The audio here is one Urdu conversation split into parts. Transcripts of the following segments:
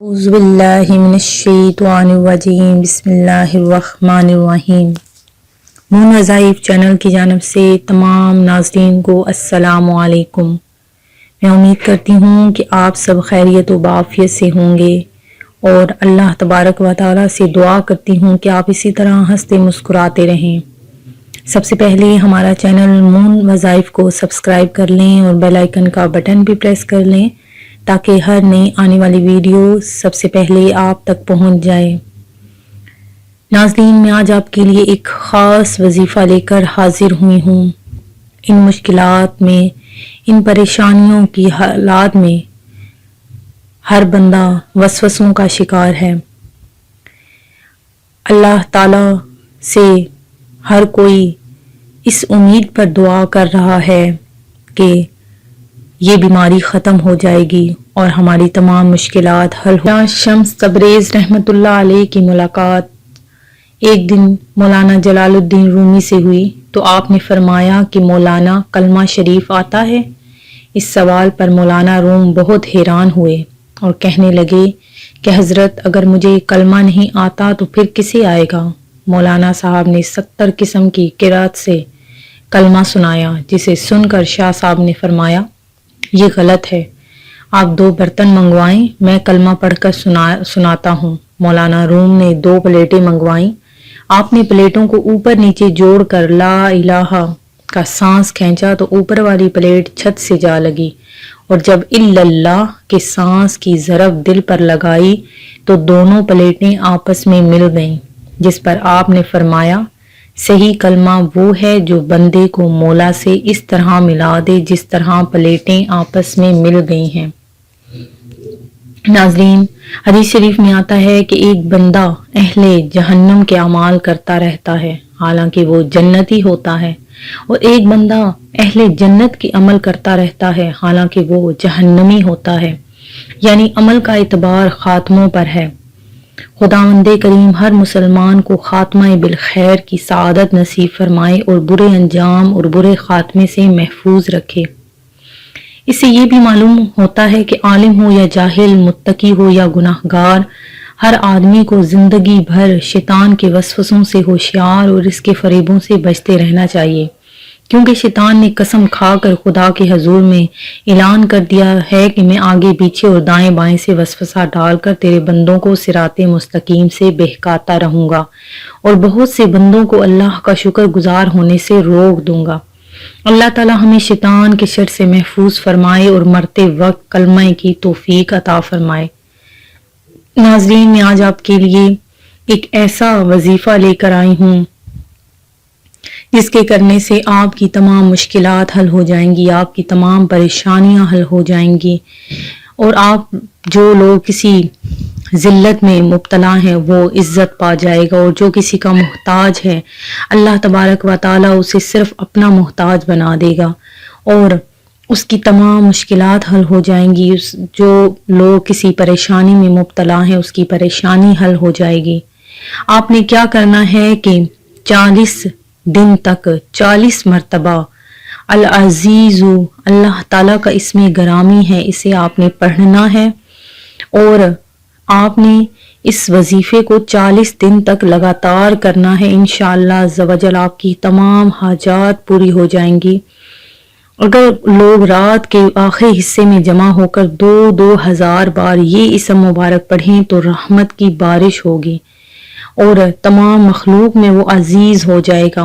اعوذ باللہ من الشیطان الرجیم بسم اللہ الرحمن الرحیم۔ مون وظائف چینل کی جانب سے تمام ناظرین کو السلام علیکم۔ میں امید کرتی ہوں کہ آپ سب خیریت و عافیت سے ہوں گے اور اللہ تبارک و تعالیٰ سے دعا کرتی ہوں کہ آپ اسی طرح ہنستے مسکراتے رہیں۔ سب سے پہلے ہمارا چینل مون وظائف کو سبسکرائب کر لیں اور بیل آئیکن کا بٹن بھی پریس کر لیں تاکہ ہر نئی آنے والی ویڈیو سب سے پہلے آپ تک پہنچ جائے۔ ناظرین، میں آج آپ کے لیے ایک خاص وظیفہ لے کر حاضر ہوئی ہوں۔ ان مشکلات میں، ان پریشانیوں کی حالات میں ہر بندہ وسوسوں کا شکار ہے۔ اللہ تعالی سے ہر کوئی اس امید پر دعا کر رہا ہے کہ یہ بیماری ختم ہو جائے گی اور ہماری تمام مشکلات حل ہو۔ شمس تبریز رحمۃ اللہ علیہ کی ملاقات ایک دن مولانا جلال الدین رومی سے ہوئی تو آپ نے فرمایا کہ مولانا، کلمہ شریف آتا ہے؟ اس سوال پر مولانا روم بہت حیران ہوئے اور کہنے لگے کہ حضرت، اگر مجھے کلمہ نہیں آتا تو پھر کسے آئے گا؟ مولانا صاحب نے 70 قسم کی قرات سے کلمہ سنایا، جسے سن کر شاہ صاحب نے فرمایا یہ غلط ہے، آپ 2 برتن منگوائیں، میں کلمہ پڑھ کر سناتا ہوں۔ مولانا روم نے 2 پلیٹیں منگوائیں۔ آپ نے پلیٹوں کو اوپر نیچے جوڑ کر لا الہ کا سانس کھینچا تو اوپر والی پلیٹ چھت سے جا لگی، اور جب الا اللہ کے سانس کی ضرب دل پر لگائی تو دونوں پلیٹیں آپس میں مل گئیں، جس پر آپ نے فرمایا صحیح کلمہ وہ ہے جو بندے کو مولا سے اس طرح ملا دے جس طرح پلیٹیں آپس میں مل گئی ہیں۔ ناظرین، حدیث شریف میں آتا ہے کہ ایک بندہ اہل جہنم کے اعمال کرتا رہتا ہے حالانکہ وہ جنتی ہوتا ہے، اور ایک بندہ اہل جنت کے عمل کرتا رہتا ہے حالانکہ وہ جہنمی ہوتا ہے، یعنی عمل کا اعتبار خاتموں پر ہے۔ خداوند کریم ہر مسلمان کو خاتمہ بالخیر کی سعادت نصیب فرمائے اور برے انجام اور برے خاتمے سے محفوظ رکھے۔ اس سے یہ بھی معلوم ہوتا ہے کہ عالم ہو یا جاہل، متقی ہو یا گناہگار، ہر آدمی کو زندگی بھر شیطان کے وسوسوں سے ہوشیار اور اس کے فریبوں سے بچتے رہنا چاہیے، کیونکہ شیطان نے قسم کھا کر خدا کے حضور میں اعلان کر دیا ہے کہ میں آگے پیچھے اور دائیں بائیں سے وسوسہ ڈال کر تیرے بندوں کو صراط مستقیم سے بہکاتا رہوں گا اور بہت سے بندوں کو اللہ کا شکر گزار ہونے سے روک دوں گا۔ اللہ تعالی ہمیں شیطان کے شر سے محفوظ فرمائے اور مرتے وقت کلمہ کی توفیق عطا فرمائے۔ ناظرین، میں آج آپ کے لیے ایک ایسا وظیفہ لے کر آئی ہوں جس کے کرنے سے آپ کی تمام مشکلات حل ہو جائیں گی، آپ کی تمام پریشانیاں حل ہو جائیں گی، اور آپ جو لوگ کسی ذلت میں مبتلا ہیں وہ عزت پا جائے گا، اور جو کسی کا محتاج ہے اللہ تبارک و تعالی اسے صرف اپنا محتاج بنا دے گا اور اس کی تمام مشکلات حل ہو جائیں گی۔ جو لوگ کسی پریشانی میں مبتلا ہیں اس کی پریشانی حل ہو جائے گی۔ آپ نے کیا کرنا ہے کہ 40 دن تک 40 مرتبہ العزیز اللہ تعالیٰ کا اسم گرامی ہے، اسے آپ نے پڑھنا ہے، اور آپ نے اس وظیفے کو 40 دن تک لگاتار کرنا ہے۔ انشاءاللہ عز و جل آپ کی تمام حاجات پوری ہو جائیں گی۔ اگر لوگ رات کے آخری حصے میں جمع ہو کر 2,000 بار یہ اسم مبارک پڑھیں تو رحمت کی بارش ہوگی اور تمام مخلوق میں وہ عزیز ہو جائے گا۔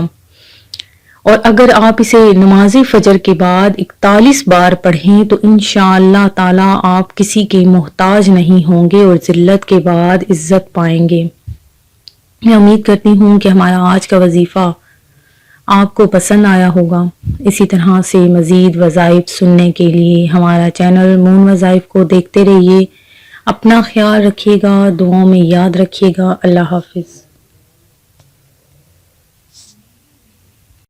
اور اگر آپ اسے نماز فجر کے بعد 41 بار پڑھیں تو انشاءاللہ تعالی آپ کسی کے محتاج نہیں ہوں گے اور ذلت کے بعد عزت پائیں گے۔ میں امید کرتی ہوں کہ ہمارا آج کا وظیفہ آپ کو پسند آیا ہوگا۔ اسی طرح سے مزید وظائف سننے کے لیے ہمارا چینل مون وظائف کو دیکھتے رہیے۔ اپنا خیال رکھیے گا، دعاؤں میں یاد رکھیے گا۔ اللہ حافظ۔